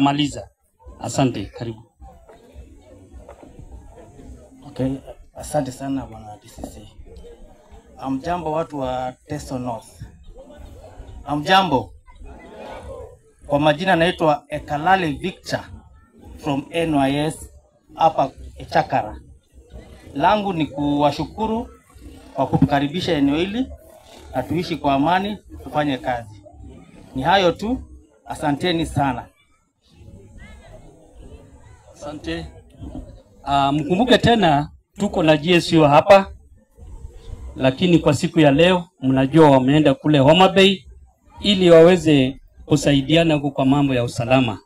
Maliza. Asante, karibu. Okay, asante sana bwana DCC. Amjambo watu wa Teso North. Amjambo. Kwa majina naitwa Ekalale Victor from NYS hapa Chakara. Langu ni kuwashukuru kwa kutukaribisha eneo hili na tuishi kwa amani, tufanye kazi. Ni hayo tu, asanteni sana. Asante. Mkumbuke tena tuko na GSU hapa, lakini kwa siku ya leo mnajua wameenda kule Homa Bay ili waweze kusaidiana kwa mambo ya usalama.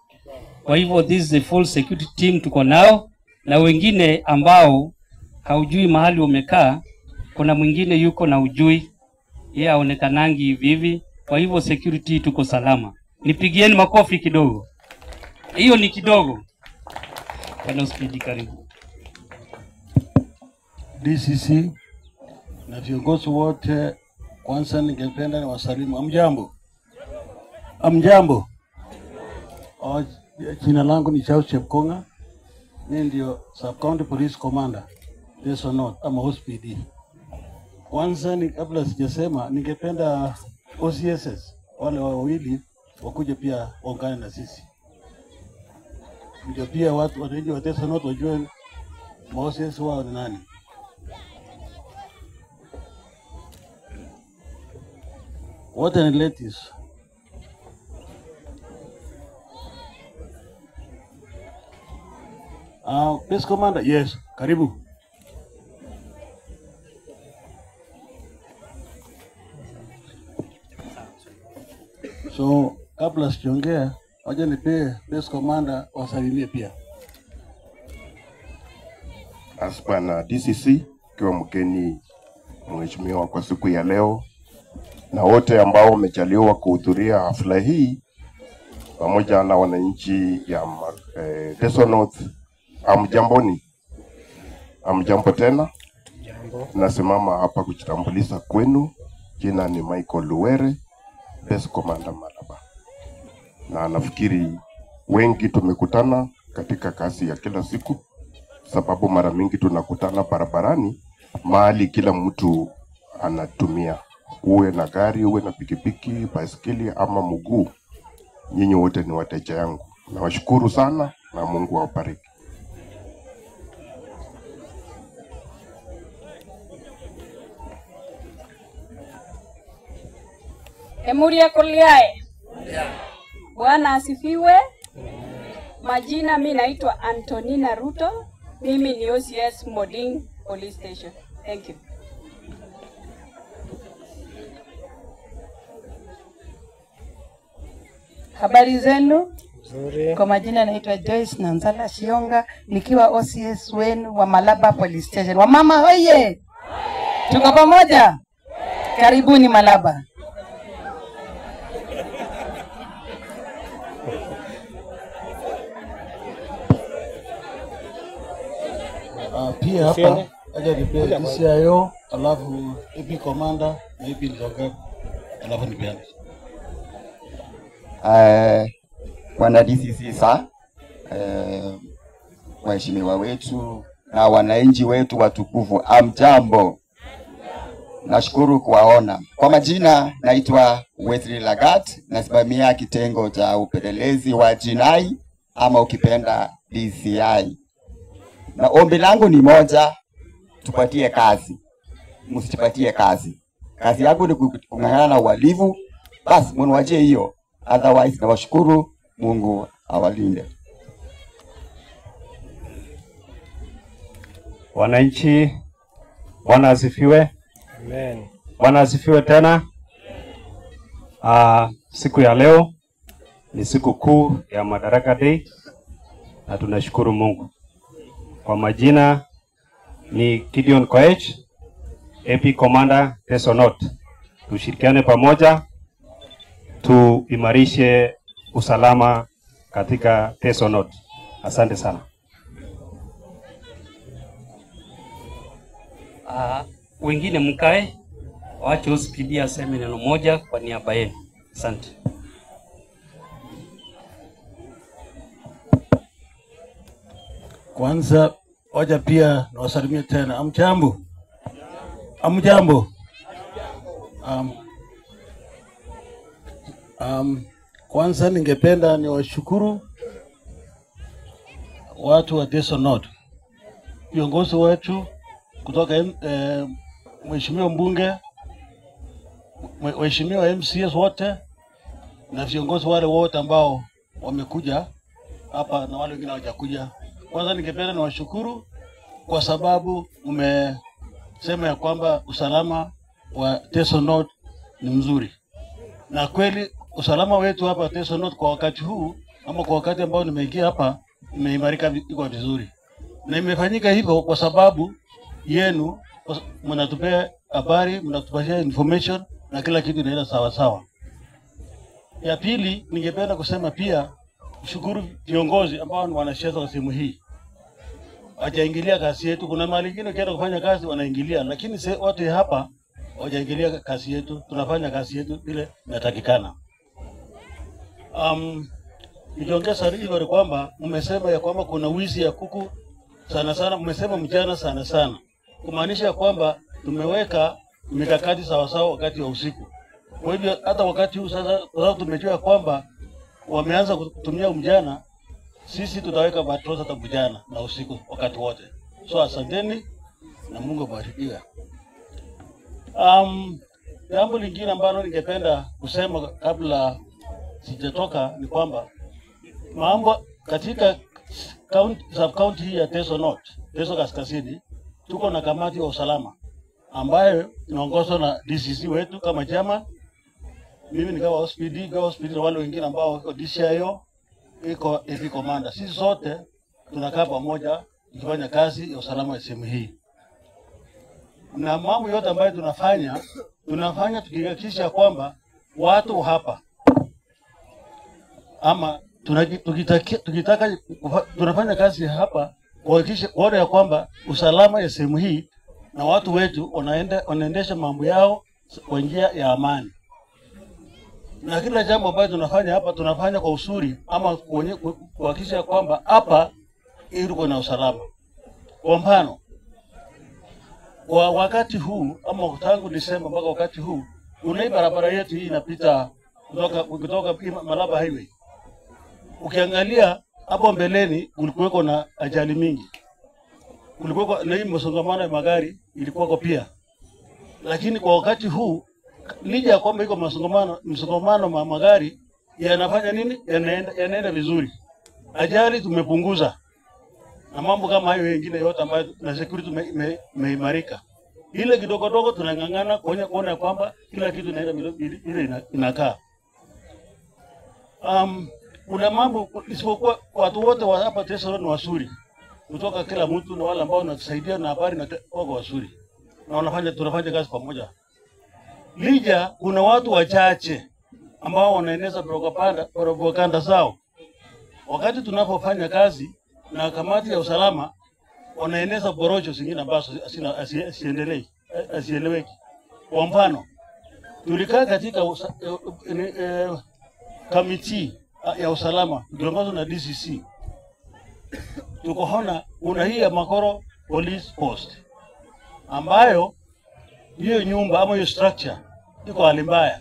Kwa hivyo this is a full security team tuko nao, na wengine ambao haujui mahali umekaa, kuna mwingine yuko na ujui, yeye aonekanangi hivi. Kwa hivyo security tuko salama. Nipigieni makofi kidogo. Hiyo ni kidogo. Bwana Spidi, karibu. DCC na viongozi wote, kwanza ningependa niwasalimu. Amjambo. Amjambo. Jina langu ni Charles Chepkonga. Mimi ndio Sub County Police Commander Teso North ama OSPD. Kwanza kabla sijasema, ningependa OCSS wale wawili wakuje pia waungane na sisi. Ndio pia watu wananchi wa Teso North wajue OCSS wao ni nani. What an relatives. Police Commander, yes, karibu. So, kabla sijaongea, waje nipe Police Commander wasalimie pia. Bwana DCC, kwa mgeni mheshimiwa kwa siku ya leo, na wote ambao wamejaliwa kuhudhuria hafla hii pamoja na wananchi ya Teso North, amjamboni. Amjambo tena. Nasimama hapa kujitambulisha kwenu. Jina ni Michael Luwere, Base Commander Malaba. Na nafikiri wengi tumekutana katika kazi ya kila siku, sababu mara mingi tunakutana barabarani mahali kila mtu anatumia, uwe na gari, uwe na pikipiki, baiskeli ama mguu. Nyinyi wote ni wateja yangu. Nawashukuru sana na Mungu awabariki. Emuria Kuliae. Bwana asifiwe. Majina mimi naitwa Antonina Ruto. Mimi ni OCS Moding Police Station. Thank you. Habari zenu? Nzuri. Kwa majina naitwa Joyce Nanzala Shionga, nikiwa OCS wenu wa Malaba Police Station. Wamama hoye! Tuko pamoja? Karibuni Malaba. Pia hapa aje nipe CIO, alafu AP Commander na AP Nzoga, alafu nipeane. Bwana DCC waheshimiwa wetu na wananchi wetu watukufu, amjambo. Nashukuru kuwaona. Kwa majina naitwa Wesley Lagat, nasimamia kitengo cha upelelezi wa jinai ama ukipenda DCI. Na ombi langu ni moja, tupatie kazi. Msitupatie kazi. Kazi yangu ni kung'ang'ana na uhalifu, basi mniwachie hiyo. Otherwise nawashukuru, Mungu awalinde. Wananchi, Bwana asifiwe. Amen. Bwana asifiwe tena. Siku ya leo ni siku kuu ya Madaraka Day na tunashukuru Mungu. Kwa majina ni Gideon Koech, AP Commander Teso North. Tushirikiane pamoja tuimarishe usalama katika Teso North. Asante sana. Wengine mkae, waache OSPD aseme neno moja kwa niaba yenu. Asante. Kwanza waja pia nawasalimia tena. Amjambo. Amjambo. Kwanza ningependa niwashukuru watu wa Teso North, viongozi wetu kutoka mheshimiwa mbunge, mheshimiwa MCS wote na viongozi wale wote ambao wamekuja hapa na wale wengine hawajakuja. Kwanza ningependa niwashukuru kwa sababu umesema ya kwamba usalama wa Teso North ni mzuri. Na kweli usalama wetu hapa Teso North kwa wakati huu ama kwa wakati ambao nimeingia hapa imeimarika iko vizuri. Na imefanyika hivyo kwa sababu yenu, mnatupea habari, mnatupatia information na kila kitu inaenda sawa sawa. Ya pili ningependa kusema pia shukuru viongozi ambao ni wanasiasa wa sehemu hii. Hawajaingilia kazi yetu. Kuna mahali nyingine ukienda kufanya kazi wanaingilia, lakini wote hapa hawajaingilia kazi yetu. Tunafanya kazi yetu ile inatakikana. Nikiongeza hivyo kwamba mmesema ya kwamba kuna wizi ya kuku sana sana, mmesema mchana sana sana. Kumaanisha kwamba tumeweka mikakati sawa sawa wakati wa usiku. Kwa hivyo hata wakati huu sasa, kwa sababu tumejua kwamba wameanza kutumia mjana, sisi tutaweka patrols hata mjana na usiku wakati wote. So asanteni na Mungu abarikiwe. Jambo lingine ambalo ningependa kusema kabla sijatoka ni kwamba mambo katika sub-county hii ya Teso North, Teso Kaskazini, tuko na kamati ya usalama ambayo inaongozwa na DCC wetu kama chama. Mimi ni kama OSPD na wale wengine ambao wako DCIO, iko AP commander. Sisi sote tunakaa pamoja tukifanya kazi ya usalama ya sehemu hii. Na mambo yote ambayo tunafanya tukihakikisha kwamba watu hapa ama tukitaka tunafanya kazi hapa kuhakikisha ya kwamba usalama ya sehemu hii na watu wetu wanaendesha mambo yao kwa njia ya amani. Na kila jambo ambalo tunafanya hapa tunafanya kwa usuri ama kuhakikisha kwamba hapa iko na usalama. Kwa mfano, kwa wakati huu ama tangu Desemba mpaka wakati huu, kuna barabara yetu hii inapita kutoka Malaba Highway. Ukiangalia hapo mbeleni kulikuwa na ajali mingi. Kulikuwa na hii msongamano wa magari ilikuwa pia. Lakini kwa wakati huu licha ya kwamba iko msongamano wa magari yanafanya nini? Yanaenda vizuri. Ajali tumepunguza. Na mambo kama hayo mengine yote ambayo na security imeimarika. Ile kidogo tunangangana kuona kwamba kila kitu inaenda ile inakaa. Kuna mambo isipokuwa watu wote wa hapa Teso ni wazuri. Kutoka kila mtu na wale ambao wanatusaidia na habari na wako wazuri. Na tunafanya kazi pamoja. Lija kuna watu wachache ambao wanaeneza propaganda zao. Wakati tunapofanya kazi na kamati ya usalama wanaeneza porojo zingine ambazo asieleweki. Kwa mfano, tulikaa katika kamiti ya usalama tukiongozwa na DCC. Tukoona kuna hii ya Makoro Police Post ambayo hiyo nyumba ama hiyo structure iko hali mbaya.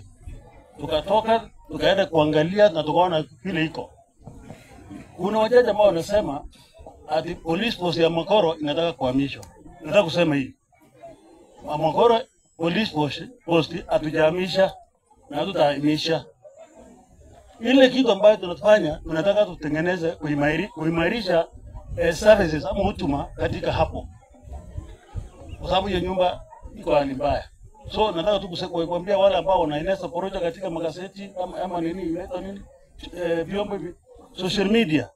Tukatoka tukaenda kuangalia na tukaona vile iko. Kuna wajaji ambao wanasema ati police post ya Makoro inataka kuhamishwa. Nataka kusema hii. Makoro police post atujahamisha na tutahamisha. Ile kitu ambayo tunafanya tunataka tutengeneze kuimarisha services ama huduma katika hapo. Kwa sababu hiyo nyumba iko hali mbaya. So nataka tu kuambia wale ambao wanaeneza porojo katika magazeti ama nini inaitwa nini vyombo social media.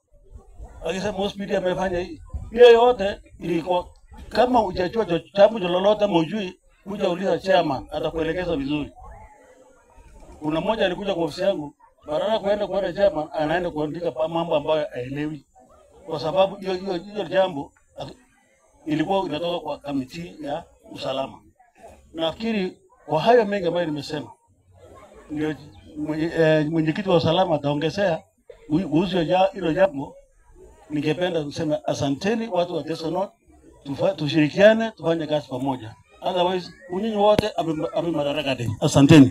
Akisema hospitali amefanya hii. Hiyo yote ilikuwa kama hujachua jambo lolote ama hujui, kuja uliza chairman atakuelekeza vizuri. Kuna mmoja alikuja kwa ofisi yangu, badala kwenda chairman anaenda kuandika mambo ambayo haelewi. Kwa sababu hiyo jambo ilikuwa inatoka kwa kamiti ya usalama. Nafikiri kwa hayo mengi ambayo nimesema ndio mwenyekiti wa usalama ataongezea kuhusu hilo jambo ningependa kusema asanteni watu wa Teso North, tushirikiane tufanye kazi pamoja. Otherwise, unyinyi wote happy Madaraka Day. Asanteni.